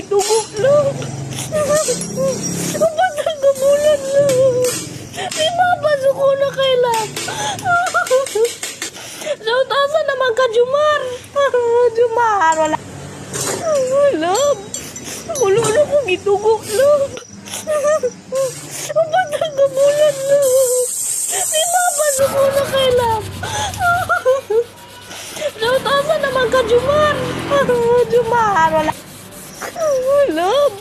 gitugo, love. Ba't nagkabulan, love? Di mapasok ko na kay love. So, tasa naman ka, Jumar. Jumar, wala. Love. Ulo-ulo ko gitugo, love. Ba't nagkabulan, love? Di mapasok ko na kay love. So, tasa naman ka, Jumar. Jumar, wala. Love.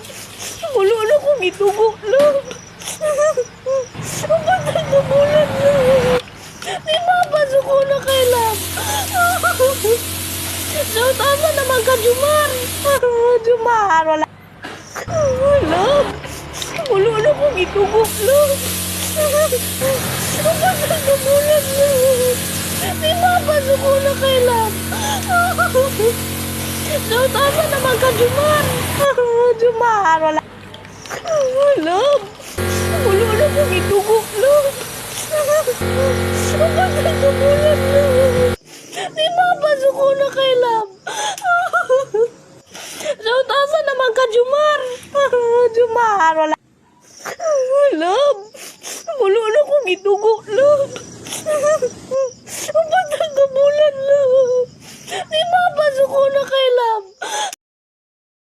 Ulo-ulo ko gitugo, love. Ba't nagkabulan, love? Di mapasok ko na kay love. So, tama naman ka, Jumar. Jumar, wala. Love. Ulo-ulo ko gitugo, love. Ba't nagkabulan, love? Di mapasok ko na kay love. So, tama naman ka, Jumar. Jumar, wala. Love. Ulo-ulo ko gitugo, love. Ba't nagkabulan, love? Di mapasok ko na kay love. So, tasa naman ka, Jumar. Jumar, wala. Love. Ulo-ulo ko gitugo, love.